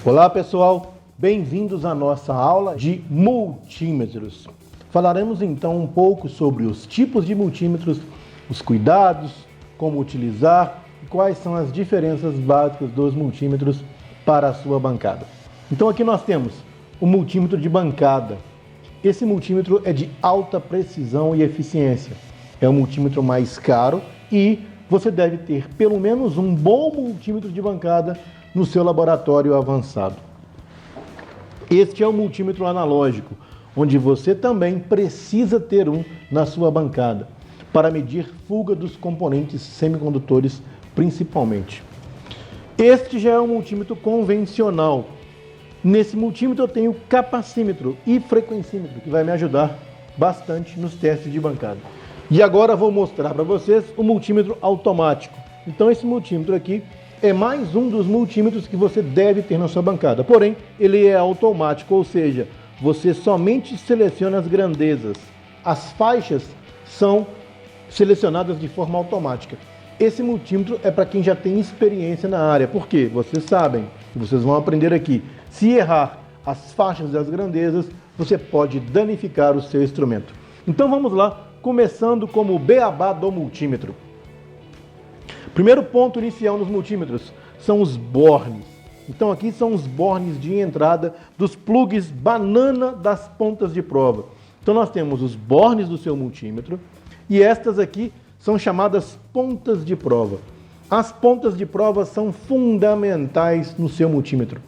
Olá pessoal, bem-vindos à nossa aula de multímetros. Falaremos então um pouco sobre os tipos de multímetros, os cuidados, como utilizar e quais são as diferenças básicas dos multímetros para a sua bancada. Então aqui nós temos o multímetro de bancada. Esse multímetro é de alta precisão e eficiência. É o multímetro mais caro e você deve ter pelo menos um bom multímetro de bancada no seu laboratório avançado. Este é o multímetro analógico, onde você também precisa ter um na sua bancada, para medir fuga dos componentes semicondutores principalmente. Este já é um multímetro convencional. Nesse multímetro eu tenho capacímetro e frequencímetro, que vai me ajudar bastante nos testes de bancada. E agora vou mostrar para vocês o multímetro automático. Então esse multímetro aqui é mais um dos multímetros que você deve ter na sua bancada. Porém, ele é automático, ou seja, você somente seleciona as grandezas. As faixas são selecionadas de forma automática. Esse multímetro é para quem já tem experiência na área. Por quê? Vocês sabem, vocês vão aprender aqui. Se errar as faixas das grandezas, você pode danificar o seu instrumento. Então vamos lá, começando como o beabá do multímetro. Primeiro ponto inicial nos multímetros são os bornes. Então aqui são os bornes de entrada dos plugs banana das pontas de prova. Então nós temos os bornes do seu multímetro e estas aqui são chamadas pontas de prova. As pontas de prova são fundamentais no seu multímetro.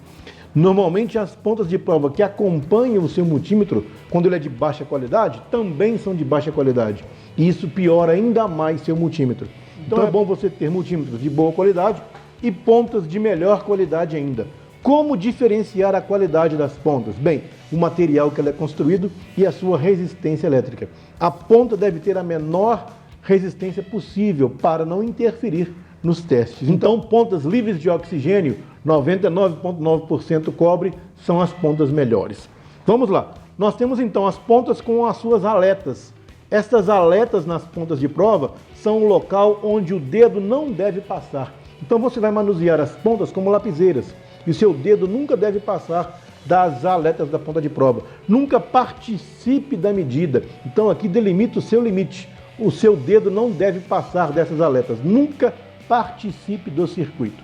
Normalmente as pontas de prova que acompanham o seu multímetro, quando ele é de baixa qualidade, também são de baixa qualidade. E isso piora ainda mais seu multímetro. Então é bom você ter multímetros de boa qualidade e pontas de melhor qualidade ainda. Como diferenciar a qualidade das pontas? Bem, o material que ela é construído e a sua resistência elétrica. A ponta deve ter a menor resistência possível para não interferir nos testes. Então pontas livres de oxigênio, 99,9% cobre, são as pontas melhores. Vamos lá. Nós temos então as pontas com as suas aletas. Estas aletas nas pontas de prova são o local onde o dedo não deve passar. Então você vai manusear as pontas como lapiseiras e o seu dedo nunca deve passar das aletas da ponta de prova. Nunca participe da medida. Então aqui delimita o seu limite. O seu dedo não deve passar dessas aletas. Nunca participe do circuito.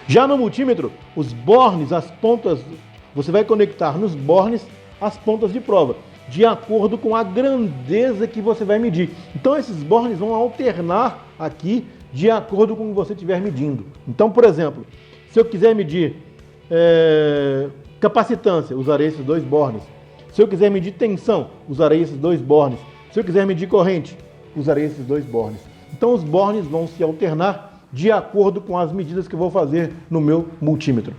Já no multímetro, os bornes, as pontas, você vai conectar nos bornes as pontas de prova, de acordo com a grandeza que você vai medir. Então esses bornes vão alternar aqui de acordo com o que você estiver medindo. Então, por exemplo, se eu quiser medir capacitância, usarei esses dois bornes. Se eu quiser medir tensão, usarei esses dois bornes. Se eu quiser medir corrente, usarei esses dois bornes. Então os bornes vão se alternar de acordo com as medidas que eu vou fazer no meu multímetro.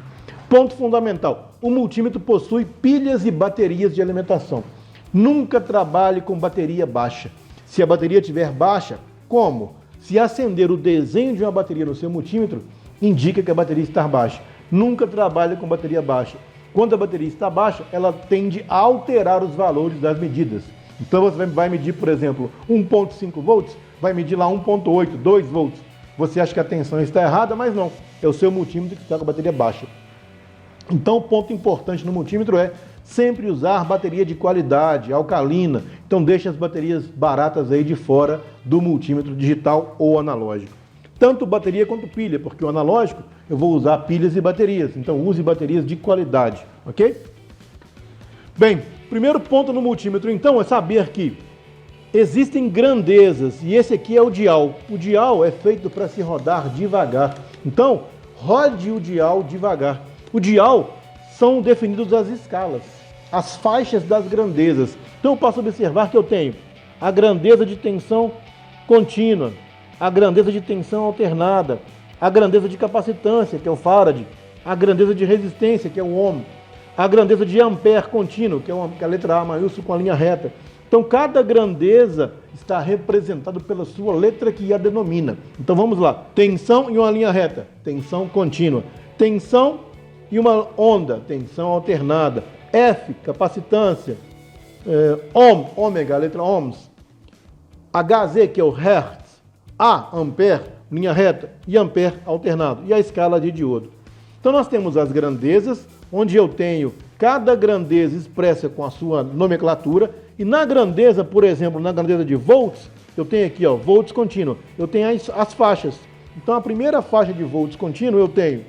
Ponto fundamental, o multímetro possui pilhas e baterias de alimentação. Nunca trabalhe com bateria baixa. Se a bateria estiver baixa, como? Se acender o desenho de uma bateria no seu multímetro, indica que a bateria está baixa. Nunca trabalhe com bateria baixa. Quando a bateria está baixa, ela tende a alterar os valores das medidas. Então você vai medir, por exemplo, 1,5 volts, vai medir lá 1,8, 2 volts. Você acha que a tensão está errada, mas não. É o seu multímetro que está com a bateria baixa. Então o ponto importante no multímetro é sempre usar bateria de qualidade, alcalina. Então deixe as baterias baratas aí de fora do multímetro digital ou analógico. Tanto bateria quanto pilha, porque o analógico eu vou usar pilhas e baterias. Então use baterias de qualidade, ok? Bem, primeiro ponto no multímetro então é saber que existem grandezas e esse aqui é o dial. O dial é feito para se rodar devagar. Então rode o dial devagar. O dial são definidos as escalas, as faixas das grandezas. Então eu posso observar que eu tenho a grandeza de tensão contínua, a grandeza de tensão alternada, a grandeza de capacitância, que é o farad, a grandeza de resistência, que é o ohm, a grandeza de ampere contínuo, que é a letra A maiúscula com a linha reta. Então cada grandeza está representada pela sua letra que a denomina. Então vamos lá, tensão e uma linha reta, tensão contínua, tensão e uma onda, tensão alternada, F, capacitância, ohm, ômega, a letra ohms, HZ, que é o hertz, A, ampere, linha reta, e ampere alternado, e a escala de diodo. Então nós temos as grandezas, onde eu tenho cada grandeza expressa com a sua nomenclatura, e na grandeza, por exemplo, na grandeza de volts, eu tenho aqui, ó, volts contínuo, eu tenho as faixas. Então a primeira faixa de volts contínuo eu tenho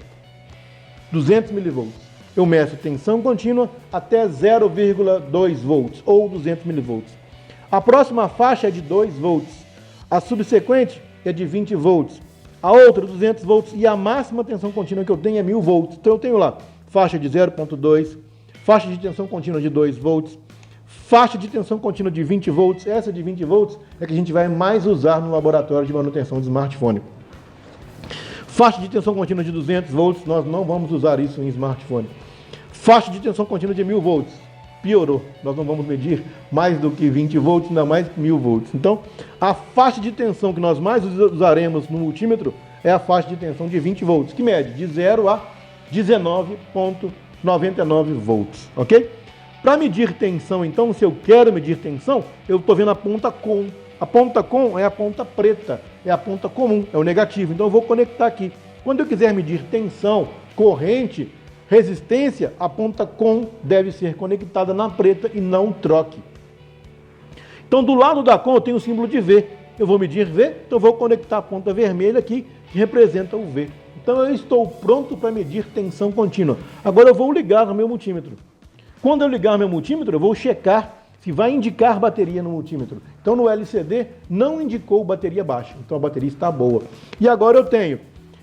200 milivolts. Eu meço tensão contínua até 0,2 volts ou 200 milivolts. A próxima faixa é de 2 volts. A subsequente é de 20 volts. A outra 200 volts e a máxima tensão contínua que eu tenho é 1000 volts. Então eu tenho lá faixa de 0,2, faixa de tensão contínua de 2 volts, faixa de tensão contínua de 20 volts. Essa de 20 volts é que a gente vai mais usar no laboratório de manutenção de smartphone. Faixa de tensão contínua de 200 volts, nós não vamos usar isso em smartphone. Faixa de tensão contínua de 1000 volts, piorou. Nós não vamos medir mais do que 20 volts, ainda mais 1000 volts. Então, a faixa de tensão que nós mais usaremos no multímetro é a faixa de tensão de 20 volts, que mede de 0 a 19,99 volts, ok? Para medir tensão, então, se eu quero medir tensão, eu estou vendo a ponta com. A ponta com é a ponta preta, é a ponta comum, é o negativo. Então eu vou conectar aqui. Quando eu quiser medir tensão, corrente, resistência, a ponta com deve ser conectada na preta e não troque. Então do lado da com eu tenho o símbolo de V. Eu vou medir V, então eu vou conectar a ponta vermelha aqui, que representa o V. Então eu estou pronto para medir tensão contínua. Agora eu vou ligar o meu multímetro. Quando eu ligar o meu multímetro, eu vou checar se vai indicar bateria no multímetro. Então no LCD não indicou bateria baixa, então a bateria está boa. E agora eu tenho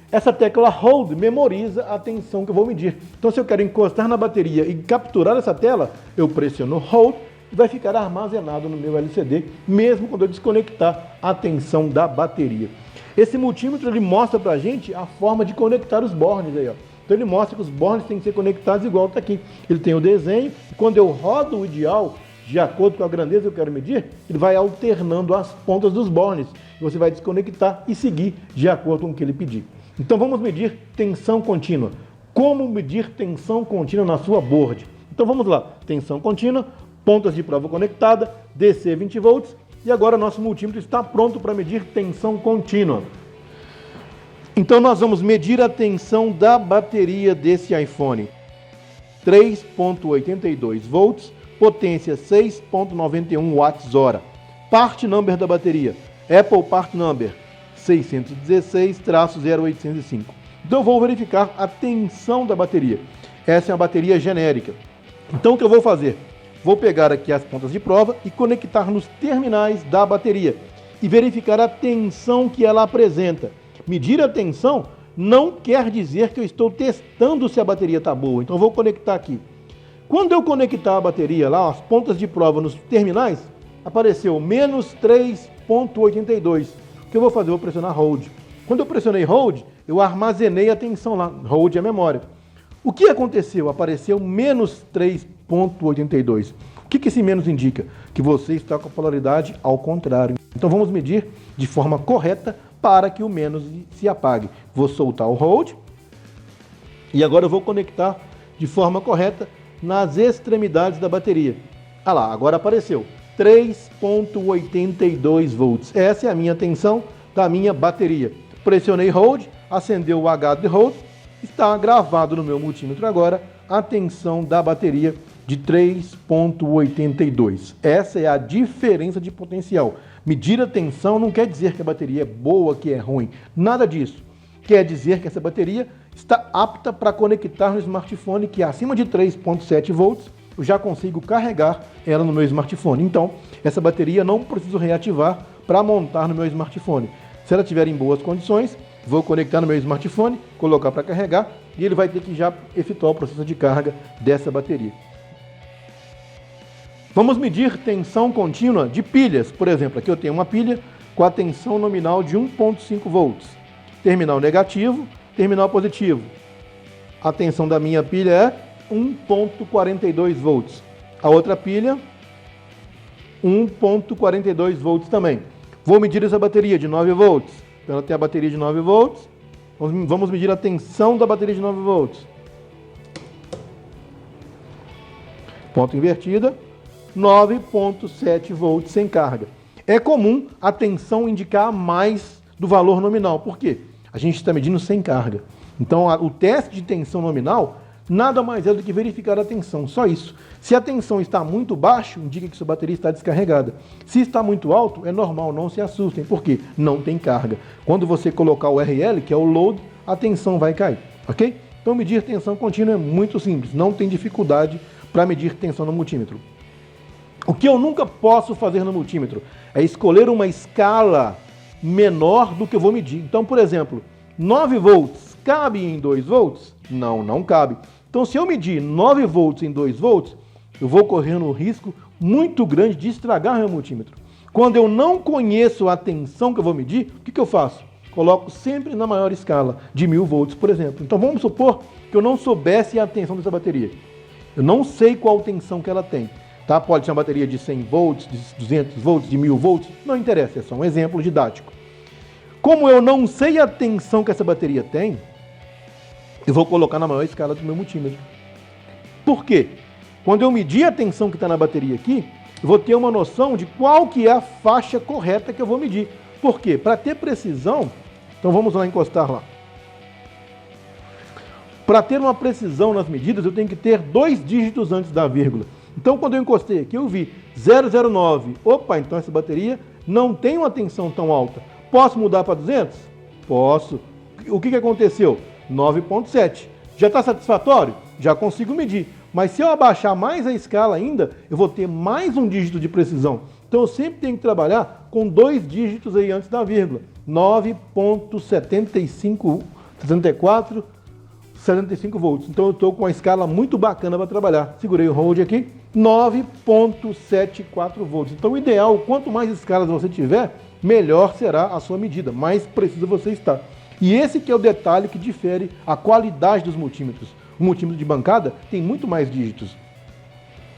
essa tecla Hold, memoriza a tensão que eu vou medir. Então se eu quero encostar na bateria e capturar essa tela, eu pressiono Hold e vai ficar armazenado no meu LCD, mesmo quando eu desconectar a tensão da bateria. Esse multímetro ele mostra pra gente a forma de conectar os bornes aí, ó. Então ele mostra que os bornes têm que ser conectados igual está aqui. Ele tem o desenho, e quando eu rodo o ideal, de acordo com a grandeza que eu quero medir, ele vai alternando as pontas dos bornes. Você vai desconectar e seguir de acordo com o que ele pedir. Então vamos medir tensão contínua. Como medir tensão contínua na sua board? Então vamos lá. Tensão contínua, pontas de prova conectada, DC 20 volts. E agora nosso multímetro está pronto para medir tensão contínua. Então nós vamos medir a tensão da bateria desse iPhone. 3,82 volts. Potência 6,91 watts-hora. Part number da bateria, Apple Part number 616-0805. Então eu vou verificar a tensão da bateria. Essa é uma bateria genérica. Então o que eu vou fazer? Vou pegar aqui as pontas de prova e conectar nos terminais da bateria e verificar a tensão que ela apresenta. Medir a tensão não quer dizer que eu estou testando se a bateria está boa. Então eu vou conectar aqui. Quando eu conectar a bateria lá, as pontas de prova nos terminais, apareceu menos 3,82. O que eu vou fazer? Eu vou pressionar Hold. Quando eu pressionei Hold, eu armazenei a tensão lá. Hold é a memória. O que aconteceu? Apareceu menos 3,82. O que esse menos indica? Que você está com a polaridade ao contrário. Então vamos medir de forma correta para que o menos se apague. Vou soltar o Hold. E agora eu vou conectar de forma correta nas extremidades da bateria. Ah lá, agora apareceu 3,82 volts. Essa é a minha tensão da minha bateria. Pressionei Hold, acendeu o H de Hold, está gravado no meu multímetro agora a tensão da bateria de 3,82. Essa é a diferença de potencial. Medir a tensão não quer dizer que a bateria é boa, que é ruim. Nada disso. Quer dizer que essa bateria está apta para conectar no smartphone, que é acima de 3,7 volts, eu já consigo carregar ela no meu smartphone. Então, essa bateria não preciso reativar para montar no meu smartphone. Se ela estiver em boas condições, vou conectar no meu smartphone, colocar para carregar e ele vai ter que já efetuar o processo de carga dessa bateria. Vamos medir tensão contínua de pilhas. Por exemplo, aqui eu tenho uma pilha com a tensão nominal de 1,5 volts. Terminal negativo, terminal positivo. A tensão da minha pilha é 1,42 volts. A outra pilha, 1,42 volts também. Vou medir essa bateria de 9 volts. Então ela tem a bateria de 9 volts. Vamos medir a tensão da bateria de 9 volts. Ponto invertida, 9,7 volts sem carga. É comum a tensão indicar mais do valor nominal. Por quê? A gente está medindo sem carga. Então, o teste de tensão nominal nada mais é do que verificar a tensão, só isso. Se a tensão está muito baixa, indica que sua bateria está descarregada. Se está muito alto, é normal, não se assustem, porque não tem carga. Quando você colocar o RL, que é o load, a tensão vai cair, ok? Então, medir tensão contínua é muito simples, não tem dificuldade para medir tensão no multímetro. O que eu nunca posso fazer no multímetro é escolher uma escala menor do que eu vou medir. Então, por exemplo, 9 volts cabe em 2 volts? Não, não cabe. Então, se eu medir 9 volts em 2 volts, eu vou correndo um risco muito grande de estragar meu multímetro. Quando eu não conheço a tensão que eu vou medir, o que eu faço? Coloco sempre na maior escala, de 1000 volts, por exemplo. Então, vamos supor que eu não soubesse a tensão dessa bateria. Eu não sei qual tensão que ela tem. Tá? Pode ser uma bateria de 100 volts, de 200 volts, de 1000 volts, não interessa, é só um exemplo didático. Como eu não sei a tensão que essa bateria tem, eu vou colocar na maior escala do meu multímetro. Por quê? Quando eu medir a tensão que está na bateria aqui, eu vou ter uma noção de qual que é a faixa correta que eu vou medir. Por quê? Para ter precisão, então vamos lá encostar lá. Para ter uma precisão nas medidas, eu tenho que ter 2 dígitos antes da vírgula. Então, quando eu encostei aqui, eu vi 009. Opa, então essa bateria não tem uma tensão tão alta. Posso mudar para 200? Posso. O que aconteceu? 9.7. Já está satisfatório? Já consigo medir. Mas se eu abaixar mais a escala ainda, eu vou ter mais um dígito de precisão. Então eu sempre tenho que trabalhar com 2 dígitos aí antes da vírgula. 9.74 volts. Então eu estou com uma escala muito bacana para trabalhar. Segurei o hold aqui. 9.74 volts. Então o ideal, quanto mais escalas você tiver, melhor será a sua medida, mais preciso você está. E esse que é o detalhe que difere a qualidade dos multímetros. O multímetro de bancada tem muito mais dígitos,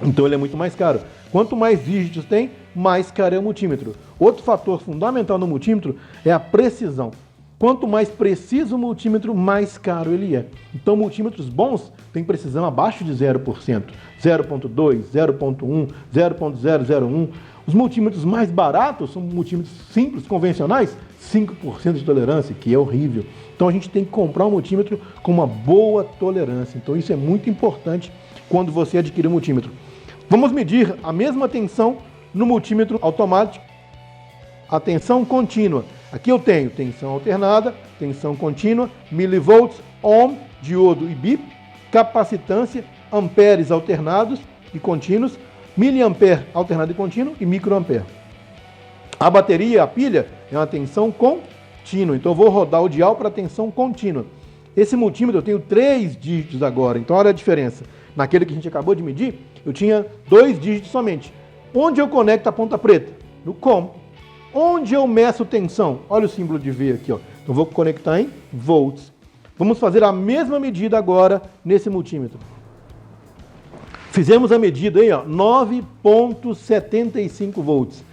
então ele é muito mais caro. Quanto mais dígitos tem, mais caro é o multímetro. Outro fator fundamental no multímetro é a precisão. Quanto mais preciso o multímetro, mais caro ele é. Então multímetros bons têm precisão abaixo de 0%, 0.2, 0.1, 0.001. Os multímetros mais baratos são multímetros simples, convencionais, 5% de tolerância, que é horrível. Então a gente tem que comprar um multímetro com uma boa tolerância. Então isso é muito importante quando você adquirir um multímetro. Vamos medir a mesma tensão no multímetro automático, a tensão contínua. Aqui eu tenho tensão alternada, tensão contínua, milivolts, ohm, diodo e bip, capacitância, amperes alternados e contínuos, miliampere alternado e contínuo e microampere. A bateria, a pilha, é uma tensão contínua. Então eu vou rodar o dial para tensão contínua. Esse multímetro eu tenho 3 dígitos agora. Então olha a diferença. Naquele que a gente acabou de medir, eu tinha 2 dígitos somente. Onde eu conecto a ponta preta? No COM. Onde eu meço tensão? Olha o símbolo de V aqui, ó. Então vou conectar em volts. Vamos fazer a mesma medida agora nesse multímetro. Fizemos a medida aí, ó, 9.75 volts.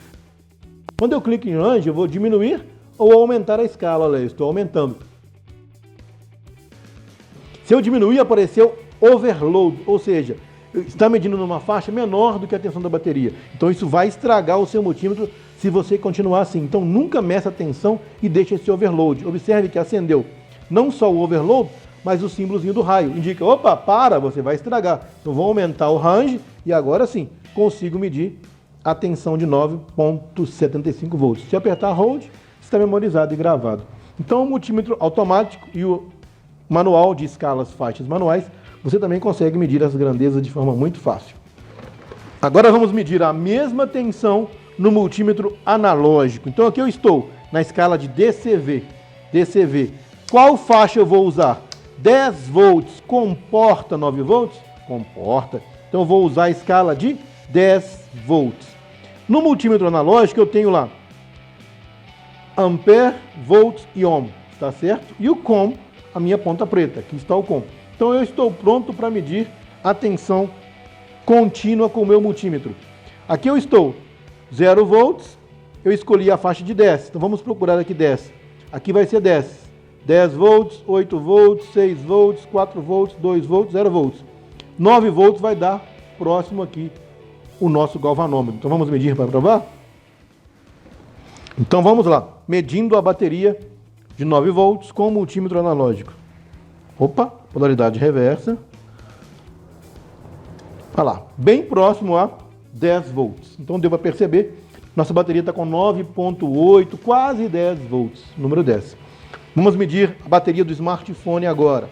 Quando eu clico em range, eu vou diminuir ou aumentar a escala. Olha, eu estou aumentando. Se eu diminuir, apareceu overload, ou seja, está medindo numa faixa menor do que a tensão da bateria. Então isso vai estragar o seu multímetro se você continuar assim. Então nunca meça a tensão e deixe esse overload. Observe que acendeu não só o overload, mas o símbolozinho do raio. Indica, opa, para, você vai estragar. Então vou aumentar o range e agora sim consigo medir a tensão de 9.75 volts. Se apertar hold, está memorizado e gravado. Então o multímetro automático e o manual de escalas faixas manuais, você também consegue medir as grandezas de forma muito fácil. Agora vamos medir a mesma tensão no multímetro analógico. Então aqui eu estou na escala de DCV. DCV. Qual faixa eu vou usar? 10 volts comporta 9 volts? Comporta. Então eu vou usar a escala de 10 volts. No multímetro analógico eu tenho lá ampere, volts e ohm, tá certo? E o COM, a minha ponta preta. Aqui está o COM. Então eu estou pronto para medir a tensão contínua com o meu multímetro. Aqui eu estou 0 volts, eu escolhi a faixa de 10. Então vamos procurar aqui 10. Aqui vai ser 10. 10 volts, 8 volts, 6 volts, 4 volts, 2 volts, 0 volts. 9 volts vai dar próximo aqui o nosso galvanômetro. Então vamos medir para provar? Então vamos lá, medindo a bateria de 9 volts com o multímetro analógico. Opa, polaridade reversa. Olha lá, bem próximo a 10 volts. Então deu para perceber, nossa bateria está com 9,8, quase 10 volts, número 10. Vamos medir a bateria do smartphone agora.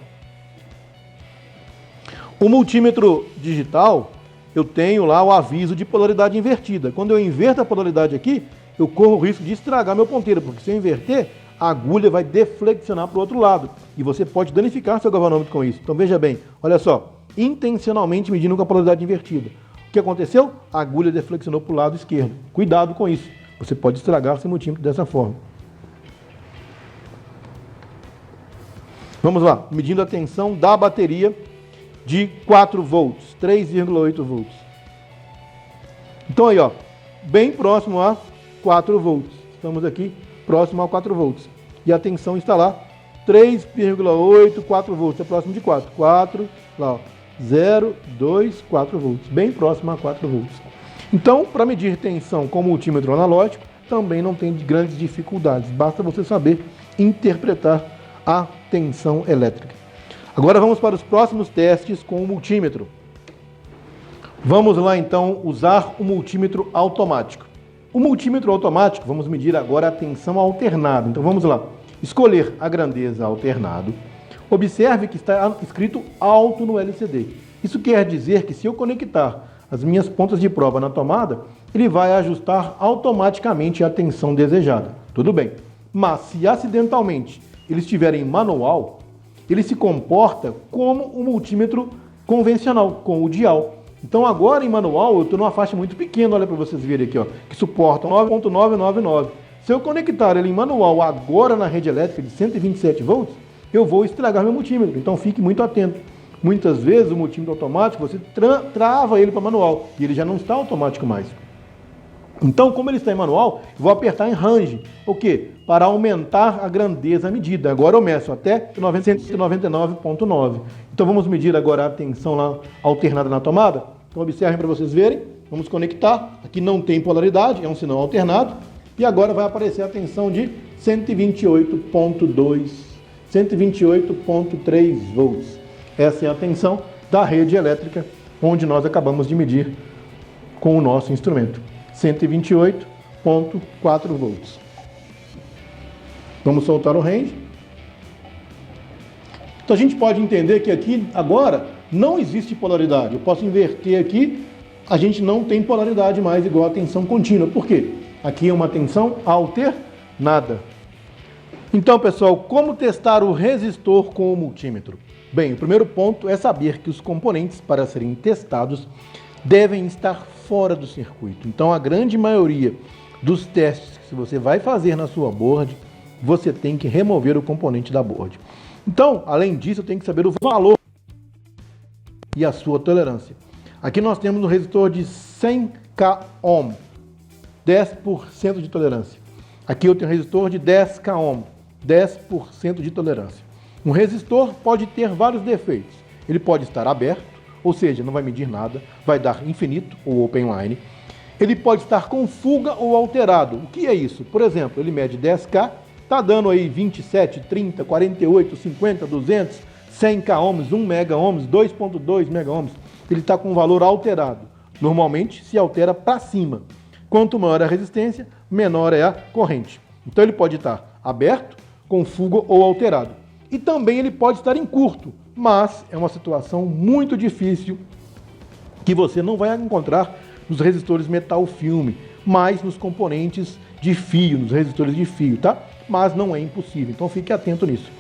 O multímetro digital, eu tenho lá o aviso de polaridade invertida. Quando eu inverto a polaridade aqui, eu corro o risco de estragar meu ponteiro, porque se eu inverter, a agulha vai deflexionar para o outro lado e você pode danificar seu galvanômetro com isso. Então veja bem, olha só, intencionalmente medindo com a polaridade invertida. O que aconteceu? A agulha deflexionou para o lado esquerdo. Cuidado com isso, você pode estragar seu multímetro dessa forma. Vamos lá, medindo a tensão da bateria de 4 volts, 3,8 volts. Então aí, ó, bem próximo a 4 volts. Estamos aqui próximo a 4 volts. E a tensão está lá, 3,8, 4 volts. É próximo de 4. 4, lá, ó, 0, 2, 4 volts. Bem próximo a 4 volts. Então, para medir tensão com multímetro analógico, também não tem grandes dificuldades. Basta você saber interpretar a tensão elétrica. Agora vamos para os próximos testes com o multímetro. Vamos lá então usar o multímetro automático. O multímetro automático, vamos medir agora a tensão alternada. Então vamos lá, escolher a grandeza alternado. Observe que está escrito alto no LCD. Isso quer dizer que se eu conectar as minhas pontas de prova na tomada, ele vai ajustar automaticamente a tensão desejada. Tudo bem. Mas se acidentalmente ele estiver em manual, ele se comporta como um multímetro convencional, com o dial. Então agora em manual eu estou numa faixa muito pequena, olha para vocês verem aqui, ó, que suporta 9.999. Se eu conectar ele em manual agora na rede elétrica de 127 volts, eu vou estragar meu multímetro, então fique muito atento. Muitas vezes o multímetro automático, você trava ele para manual e ele já não está automático mais. Então, como ele está em manual, eu vou apertar em range. O quê? Para aumentar a grandeza medida. Agora eu meço até 999.9. Então vamos medir agora a tensão lá alternada na tomada. Então observem para vocês verem. Vamos conectar. Aqui não tem polaridade, é um sinal alternado. E agora vai aparecer a tensão de 128.2, 128.3 volts. Essa é a tensão da rede elétrica, onde nós acabamos de medir com o nosso instrumento. 128.4 volts. Vamos soltar o range. Então a gente pode entender que aqui agora não existe polaridade. Eu posso inverter aqui, a gente não tem polaridade mais igual a tensão contínua. Por quê? Aqui é uma tensão alternada. Então, pessoal, como testar o resistor com o multímetro? Bem, o primeiro ponto é saber que os componentes para serem testados devem estar fora do circuito. Então, a grande maioria dos testes que você vai fazer na sua board, você tem que remover o componente da board. Então, além disso, eu tenho que saber o valor e a sua tolerância. Aqui nós temos um resistor de 100k ohm, 10% de tolerância. Aqui eu tenho um resistor de 10k ohm, 10% de tolerância. Um resistor pode ter vários defeitos. Ele pode estar aberto, ou seja, não vai medir nada, vai dar infinito ou open line. Ele pode estar com fuga ou alterado. O que é isso? Por exemplo, ele mede 10K, está dando aí 27, 30, 48, 50, 200, 100K ohms, 1 mega ohms, 2.2 mega ohms. Ele está com um valor alterado. Normalmente se altera para cima. Quanto maior a resistência, menor é a corrente. Então ele pode estar aberto, com fuga ou alterado. E também ele pode estar em curto, mas é uma situação muito difícil que você não vai encontrar nos resistores metal filme, mas nos componentes de fio, nos resistores de fio, tá? Mas não é impossível, então fique atento nisso.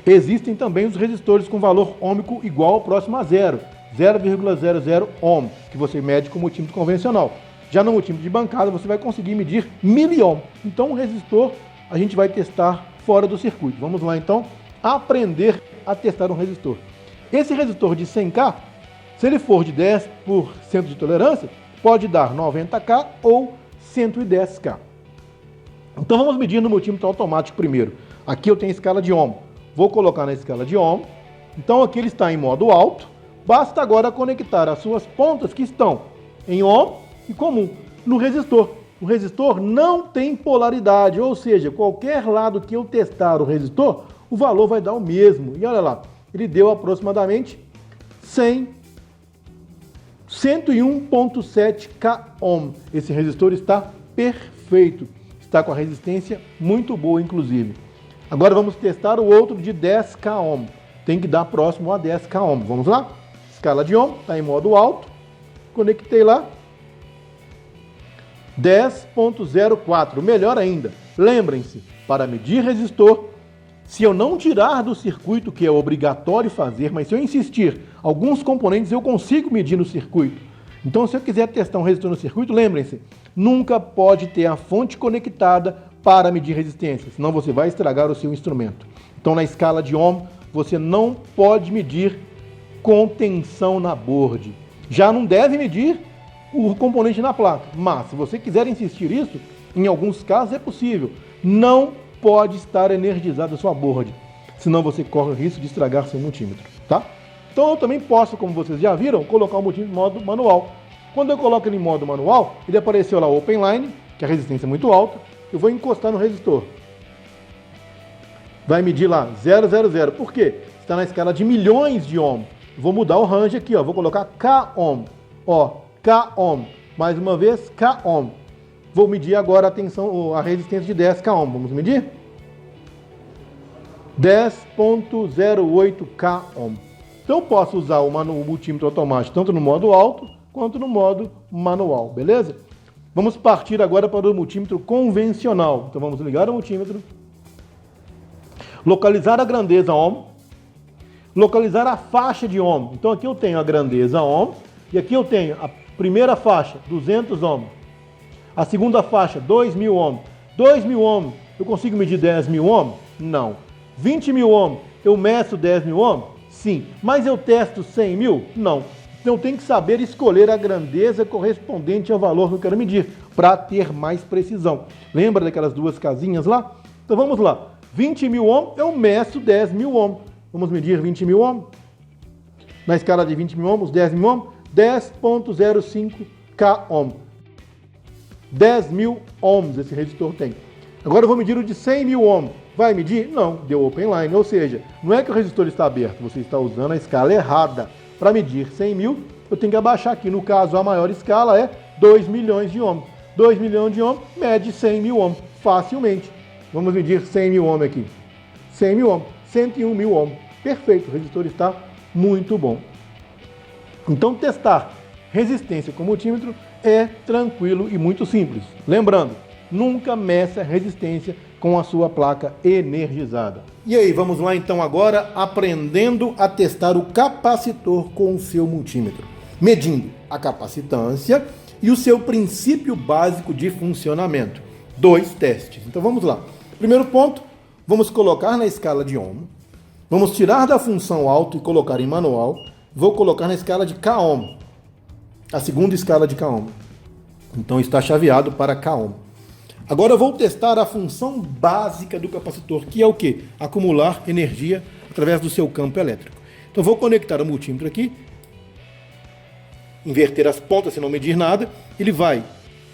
Existem também os resistores com valor ôhmico igual ou próximo a zero, 0,00 ohm, que você mede com multímetro convencional. Já no multímetro de bancada você vai conseguir medir miliohm. Então o resistor a gente vai testar fora do circuito. Vamos lá então aprender a testar um resistor. Esse resistor de 100K, se ele for de 10% de tolerância, pode dar 90K ou 110K. Então vamos medir no multímetro automático primeiro. Aqui eu tenho escala de ohm. Vou colocar na escala de ohm. Então aqui ele está em modo alto. Basta agora conectar as suas pontas que estão em ohm e comum no resistor. O resistor não tem polaridade, ou seja, qualquer lado que eu testar o resistor, o valor vai dar o mesmo. E olha lá, ele deu aproximadamente 101,7 kΩ. Esse resistor está perfeito, está com a resistência muito boa, inclusive. Agora vamos testar o outro de 10 kΩ. Tem que dar próximo a 10 kΩ. Vamos lá? Escala de ohm, está em modo alto. Conectei lá. 10,04. Melhor ainda, lembrem-se, para medir resistor, se eu não tirar do circuito, que é obrigatório fazer, mas se eu insistir, alguns componentes eu consigo medir no circuito. Então, se eu quiser testar um resistor no circuito, lembrem-se, nunca pode ter a fonte conectada para medir resistência, senão você vai estragar o seu instrumento. Então, na escala de ohm, você não pode medir com tensão na board. Já não deve medir o componente na placa, mas se você quiser insistir isso, em alguns casos é possível. Não pode estar energizada a sua board, senão você corre o risco de estragar seu multímetro, tá? Então eu também posso, como vocês já viram, colocar o multímetro em modo manual. Quando eu coloco ele em modo manual, ele apareceu lá Open Line, que a resistência é muito alta, eu vou encostar no resistor. Vai medir lá 000, por quê? Está na escala de milhões de ohm. Vou mudar o range aqui, ó. Vou colocar kΩ, ó, kΩ, mais uma vez kΩ. Vou medir agora a resistência de 10 kΩ. Vamos medir? 10,08 kΩ. Então eu posso usar o multímetro automático tanto no modo alto quanto no modo manual, beleza? Vamos partir agora para o multímetro convencional. Então vamos ligar o multímetro, localizar a grandeza ohm, localizar a faixa de ohm. Então aqui eu tenho a grandeza ohm e aqui eu tenho a primeira faixa, 200 ohm. A segunda faixa, 2.000 ohm. 2.000 ohm, eu consigo medir 10.000 ohm? Não. 20.000 ohm, eu meço 10.000 ohm? Sim. Mas eu testo 100.000? Não. Então eu tenho que saber escolher a grandeza correspondente ao valor que eu quero medir, para ter mais precisão. Lembra daquelas duas casinhas lá? Então vamos lá. 20.000 ohm, eu meço 10.000 ohm. Vamos medir 20.000 ohm. Na escala de 20.000 ohm, os 10.000 ohm, 10,05 kΩ. 10.000 ohms esse resistor tem. Agora eu vou medir o de 100.000 ohm. Vai medir? Não, deu open line, ou seja, não é que o resistor está aberto, você está usando a escala errada. Para medir 100.000, eu tenho que abaixar aqui. No caso, a maior escala é 2 milhões de ohm. 2 milhões de ohm mede 100.000 ohm facilmente. Vamos medir 100.000 ohm aqui. 100.000 ohm, 101.000 ohm. Perfeito, o resistor está muito bom. Então, testar resistência com multímetro é tranquilo e muito simples. Lembrando, nunca meça resistência com a sua placa energizada. E aí, vamos lá então agora aprendendo a testar o capacitor com o seu multímetro, medindo a capacitância e o seu princípio básico de funcionamento. 2 testes. Então vamos lá. Primeiro ponto, vamos colocar na escala de ohm, vamos tirar da função alto e colocar em manual, vou colocar na escala de kΩ, a segunda escala de kΩ. Então está chaveado para kΩ. Agora eu vou testar a função básica do capacitor, que é o quê? Acumular energia através do seu campo elétrico. Então vou conectar o multímetro aqui, inverter as pontas, se não medir nada, ele vai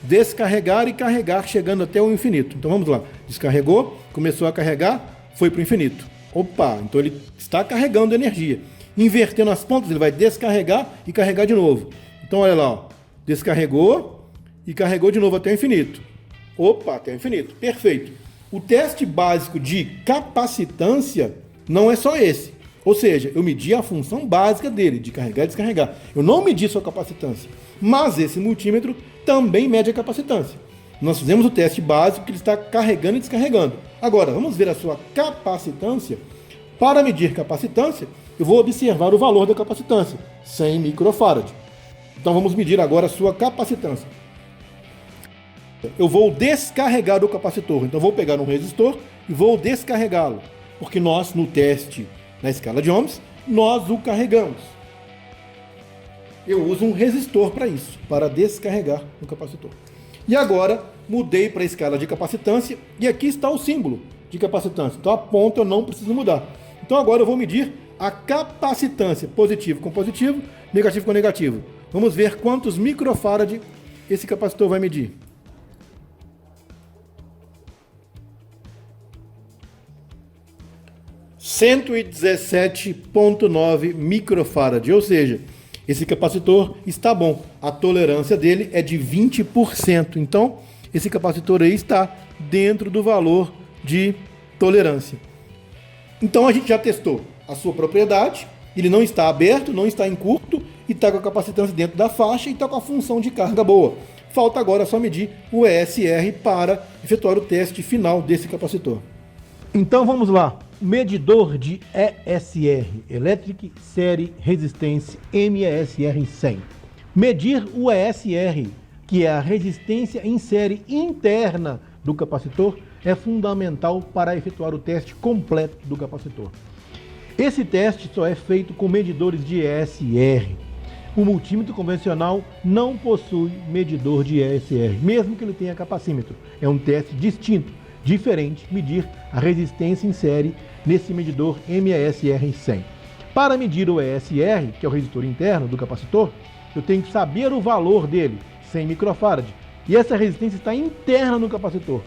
descarregar e carregar chegando até o infinito. Então vamos lá, descarregou, começou a carregar, foi para o infinito. Opa, então ele está carregando energia. Invertendo as pontas, ele vai descarregar e carregar de novo. Então olha lá, ó, descarregou e carregou de novo até o infinito. Opa, até o infinito. Perfeito. O teste básico de capacitância não é só esse. Ou seja, eu medi a função básica dele, de carregar e descarregar. Eu não medi sua capacitância. Mas esse multímetro também mede a capacitância. Nós fizemos o teste básico que ele está carregando e descarregando. Agora, vamos ver a sua capacitância. Para medir capacitância, eu vou observar o valor da capacitância, 100 microfarad. Então vamos medir agora a sua capacitância. Eu vou descarregar o capacitor. Então vou pegar um resistor e vou descarregá-lo. Porque nós, no teste na escala de ohms, nós o carregamos. Eu uso um resistor para isso, para descarregar o capacitor. E agora mudei para a escala de capacitância e aqui está o símbolo de capacitância. Então a ponta eu não preciso mudar. Então agora eu vou medir a capacitância, positivo com positivo, negativo com negativo. Vamos ver quantos microfarad esse capacitor vai medir. 117,9 microfarad, ou seja, esse capacitor está bom. A tolerância dele é de 20%. Então, esse capacitor aí está dentro do valor de tolerância. Então, a gente já testou a sua propriedade. Ele não está aberto, não está em curto e está com a capacitância dentro da faixa e está com a função de carga boa. Falta agora só medir o ESR para efetuar o teste final desse capacitor. Então, vamos lá. Medidor de ESR, Electric Series Resistance MESR 100. Medir o ESR, que é a resistência em série interna do capacitor, é fundamental para efetuar o teste completo do capacitor. Esse teste só é feito com medidores de ESR. O multímetro convencional não possui medidor de ESR, mesmo que ele tenha capacímetro. É um teste distinto, diferente, medir a resistência em série nesse medidor MESR 100. Para medir o ESR, que é o resistor interno do capacitor, eu tenho que saber o valor dele, 100 microfarad, e essa resistência está interna no capacitor.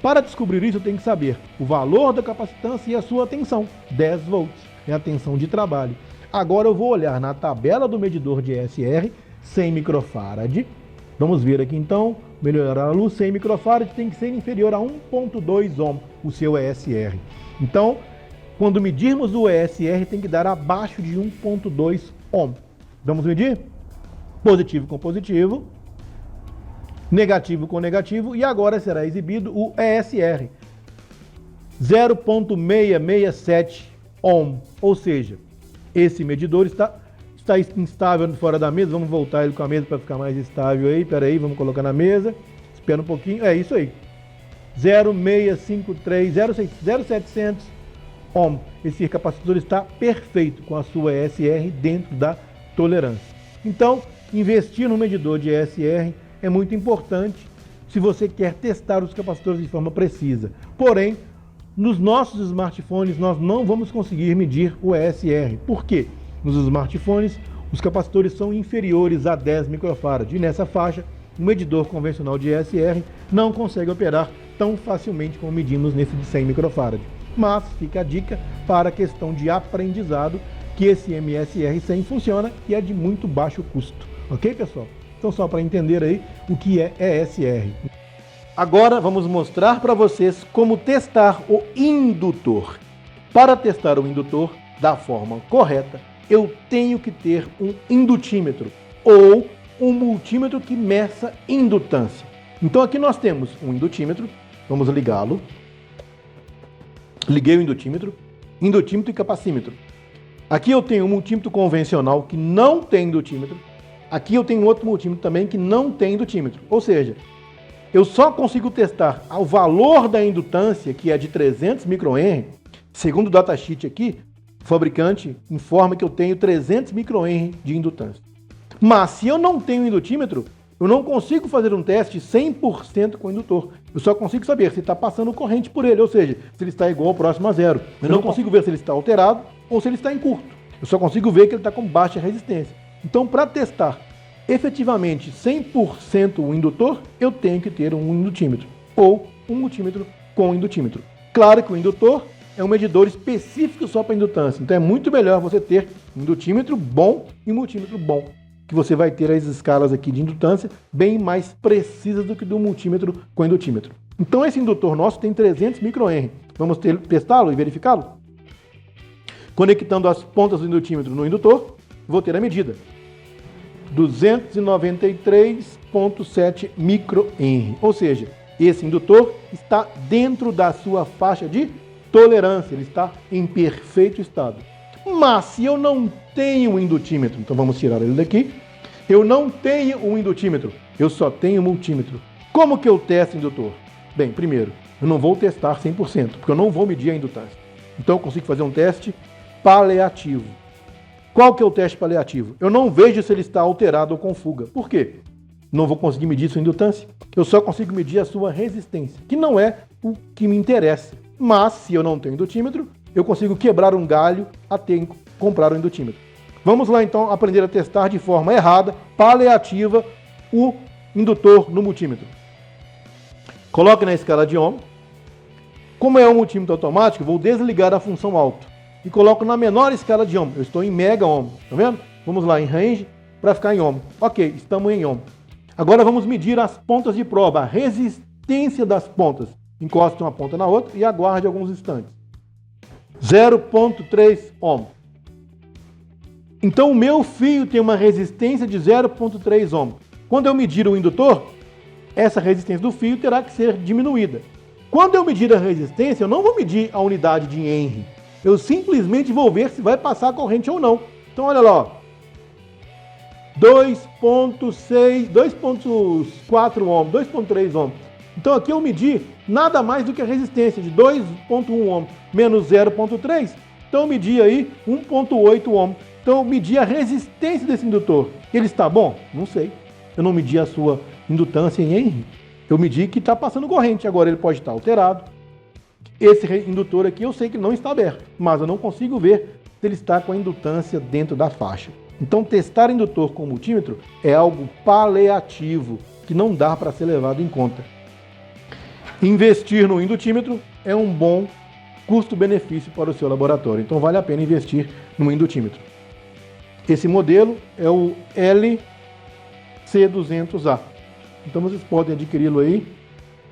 Para descobrir isso, eu tenho que saber o valor da capacitância e a sua tensão, 10 volts, é a tensão de trabalho. Agora eu vou olhar na tabela do medidor de ESR, 100 microfarad. Vamos ver aqui então, melhorar a luz, 100 microfarad tem que ser inferior a 1.2 ohm, o seu ESR. Então, quando medirmos o ESR, tem que dar abaixo de 1.2 ohm. Vamos medir? Positivo com positivo, negativo com negativo, e agora será exibido o ESR, 0.667 ohm, ou seja, esse medidor está instável fora da mesa. Vamos voltar ele com a mesa para ficar mais estável aí. Espera aí, vamos colocar na mesa. Espera um pouquinho. É isso aí. 0,653, 0,700 ohm. Esse capacitor está perfeito com a sua ESR dentro da tolerância. Então, investir no medidor de ESR é muito importante se você quer testar os capacitores de forma precisa. Porém, nos nossos smartphones nós não vamos conseguir medir o ESR. Por quê? Nos smartphones os capacitores são inferiores a 10 microfarad e nessa faixa o medidor convencional de ESR não consegue operar tão facilmente como medimos nesse de 100 microfarad. Mas fica a dica para a questão de aprendizado que esse MESR 100 funciona e é de muito baixo custo. Ok, pessoal? Então só para entender aí o que é ESR. Agora vamos mostrar para vocês como testar o indutor. Para testar o indutor da forma correta, eu tenho que ter um indutímetro ou um multímetro que meça indutância. Então aqui nós temos um indutímetro, vamos ligá-lo. Liguei o indutímetro e capacímetro. Aqui eu tenho um multímetro convencional que não tem indutímetro. Aqui eu tenho outro multímetro também que não tem indutímetro. Ou seja, eu só consigo testar o valor da indutância, que é de 300 microhenry. Segundo o datasheet aqui, o fabricante informa que eu tenho 300 microhenry de indutância. Mas se eu não tenho indutímetro, eu não consigo fazer um teste 100% com o indutor. Eu só consigo saber se está passando corrente por ele, ou seja, se ele está igual ou próximo a zero. Eu não consigo ver se ele está alterado ou se ele está em curto. Eu só consigo ver que ele está com baixa resistência. Então, para testar efetivamente 100% o indutor, eu tenho que ter um indutímetro ou um multímetro com indutímetro. Claro que o indutor é um medidor específico só para indutância, então é muito melhor você ter um indutímetro bom e um multímetro bom, que você vai ter as escalas aqui de indutância bem mais precisas do que do multímetro com indutímetro. Então esse indutor nosso tem 300 microhenry. Vamos testá-lo e verificá-lo? Conectando as pontas do indutímetro no indutor, vou ter a medida. 293,7 microhenry, ou seja, esse indutor está dentro da sua faixa de tolerância, ele está em perfeito estado. Mas se eu não tenho um indutímetro, então vamos tirar ele daqui, eu não tenho um indutímetro, eu só tenho um multímetro. Como que eu testo o indutor? Bem, primeiro, eu não vou testar 100%, porque eu não vou medir a indutância. Então eu consigo fazer um teste paliativo. Qual que é o teste paliativo? Eu não vejo se ele está alterado ou com fuga. Por quê? Não vou conseguir medir sua indutância. Eu só consigo medir a sua resistência, que não é o que me interessa. Mas, se eu não tenho indutímetro, eu consigo quebrar um galho até comprar um indutímetro. Vamos lá, então, aprender a testar de forma errada, paliativa, o indutor no multímetro. Coloque na escala de ohm. Como é um multímetro automático, vou desligar a função alto. e coloco na menor escala de ohm. Eu estou em mega ohm, tá vendo? Vamos lá, em range, para ficar em ohm. Ok, estamos em ohm. Agora vamos medir as pontas de proba, a resistência das pontas. Encoste uma ponta na outra e aguarde alguns instantes. 0,3 ohm. Então o meu fio tem uma resistência de 0,3 ohm. Quando eu medir o indutor, essa resistência do fio terá que ser diminuída. Quando eu medir a resistência, eu não vou medir a unidade de Henry. Eu simplesmente vou ver se vai passar a corrente ou não. Então olha lá, ó. 2,6, 2,4 ohm, 2,3 ohm. Então aqui eu medi nada mais do que a resistência de 2,1 ohm menos 0,3. Então eu medi aí 1,8 ohm. Então eu medi a resistência desse indutor. Ele está bom? Não sei. Eu não medi a sua indutância em Henry. Eu medi que está passando corrente. Agora ele pode estar alterado. Esse indutor aqui eu sei que não está aberto, mas eu não consigo ver se ele está com a indutância dentro da faixa. Então testar indutor com multímetro é algo paliativo, que não dá para ser levado em conta. Investir no indutímetro é um bom custo-benefício para o seu laboratório. Então vale a pena investir no indutímetro. Esse modelo é o LC200A. Então vocês podem adquiri-lo aí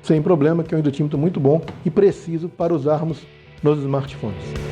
sem problema, que é um indutímetro muito bom e preciso para usarmos nos smartphones.